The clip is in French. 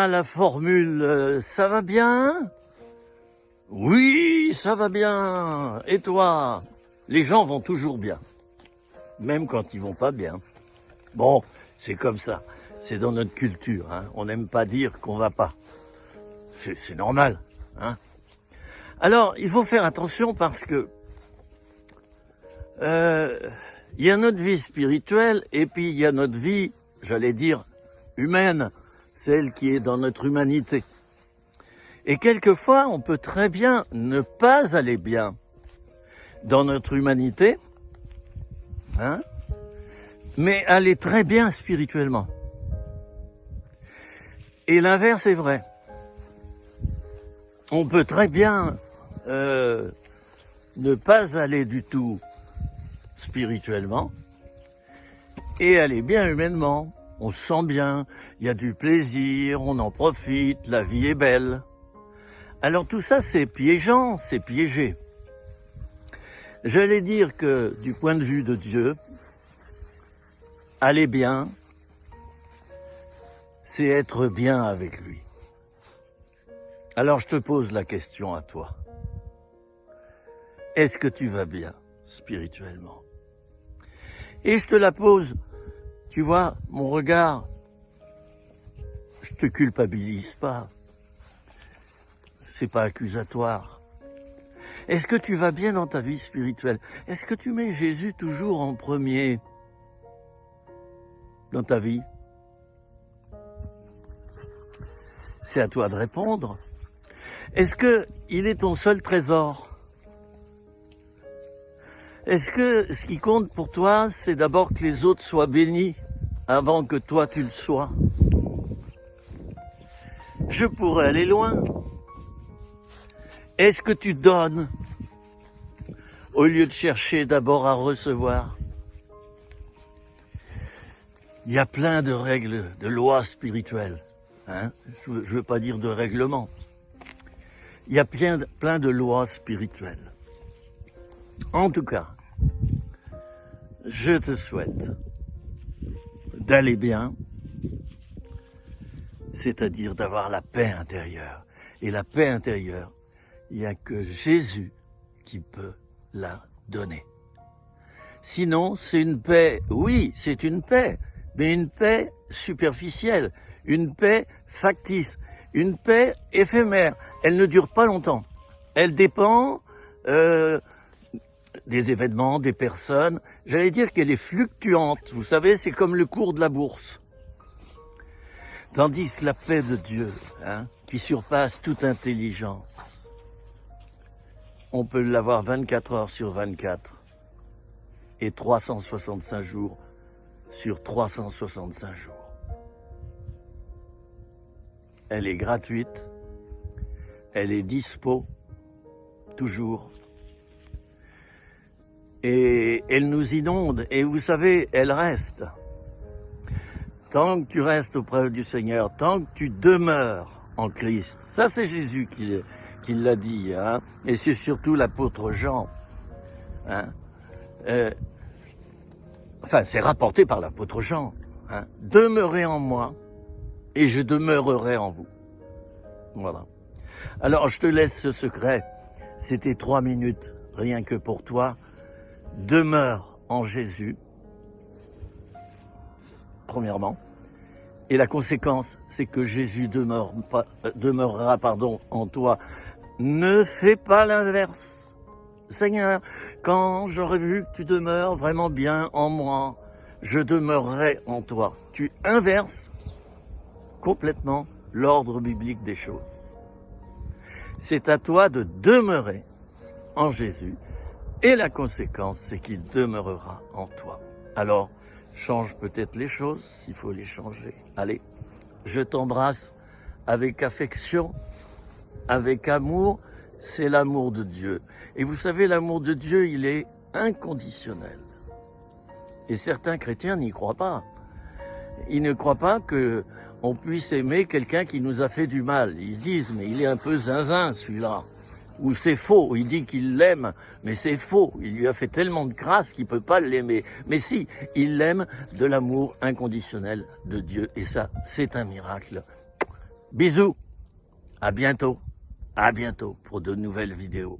Ah, la formule, ça va bien? Oui, ça va bien. Et toi? Les gens vont toujours bien, même quand ils vont pas bien. Bon, c'est comme ça. C'est dans notre culture, hein. On n'aime pas dire qu'on va pas. C'est normal, hein. Alors, il faut faire attention parce que il y a notre vie spirituelle et puis il y a notre vie, j'allais dire, humaine, celle qui est dans notre humanité. Et quelquefois, on peut très bien ne pas aller bien dans notre humanité, hein, mais aller très bien spirituellement. Et l'inverse est vrai. On peut très bien ne pas aller du tout spirituellement et aller bien humainement. On se sent bien, il y a du plaisir, on en profite, la vie est belle. Alors tout ça, c'est piégeant, c'est piégé. J'allais dire que du point de vue de Dieu, aller bien, c'est être bien avec lui. Alors je te pose la question à toi. Est-ce que tu vas bien spirituellement? Et je te la pose, tu vois, mon regard, je te culpabilise pas. C'est pas accusatoire. Est-ce que tu vas bien dans ta vie spirituelle? Est-ce que tu mets Jésus toujours en premier dans ta vie? C'est à toi de répondre. Est-ce que il est ton seul trésor? Est-ce que ce qui compte pour toi, c'est d'abord que les autres soient bénis avant que toi tu le sois? Je pourrais aller loin. Est-ce que tu donnes au lieu de chercher d'abord à recevoir? Il y a plein de règles, de lois spirituelles. Hein? Je veux pas dire de règlements. Il y a plein de lois spirituelles. En tout cas, je te souhaite d'aller bien, c'est-à-dire d'avoir la paix intérieure. Et la paix intérieure, il n'y a que Jésus qui peut la donner. Sinon, c'est une paix, oui, c'est une paix, mais une paix superficielle, une paix factice, une paix éphémère. Elle ne dure pas longtemps. Elle dépend des événements, des personnes. J'allais dire qu'elle est fluctuante. Vous savez, c'est comme le cours de la bourse. Tandis que la paix de Dieu, hein, qui surpasse toute intelligence, on peut l'avoir 24 heures sur 24 et 365 jours sur 365 jours. Elle est gratuite, elle est dispo, toujours. Et elle nous inonde, et vous savez, elle reste. Tant que tu restes auprès du Seigneur, tant que tu demeures en Christ, ça c'est Jésus qui l'a dit, hein, et c'est surtout l'apôtre Jean. Hein, c'est rapporté par l'apôtre Jean. Hein, demeurez en moi, et je demeurerai en vous. Voilà. Alors je te laisse ce secret, c'était 3 minutes, rien que pour toi. Demeure en Jésus, premièrement, et la conséquence, c'est que Jésus demeurera en toi. Ne fais pas l'inverse. Seigneur, quand j'aurai vu que tu demeures vraiment bien en moi, je demeurerai en toi. Tu inverses complètement l'ordre biblique des choses. C'est à toi de demeurer en Jésus. Et la conséquence, c'est qu'il demeurera en toi. Alors, change peut-être les choses s'il faut les changer. Allez, je t'embrasse avec affection, avec amour. C'est l'amour de Dieu. Et vous savez, l'amour de Dieu, il est inconditionnel. Et certains chrétiens n'y croient pas. Ils ne croient pas qu'on puisse aimer quelqu'un qui nous a fait du mal. Ils se disent, mais il est un peu zinzin celui-là. Ou c'est faux, il dit qu'il l'aime, mais c'est faux. Il lui a fait tellement de grâce qu'il ne peut pas l'aimer. Mais si, il l'aime de l'amour inconditionnel de Dieu. Et ça, c'est un miracle. Bisous, à bientôt pour de nouvelles vidéos.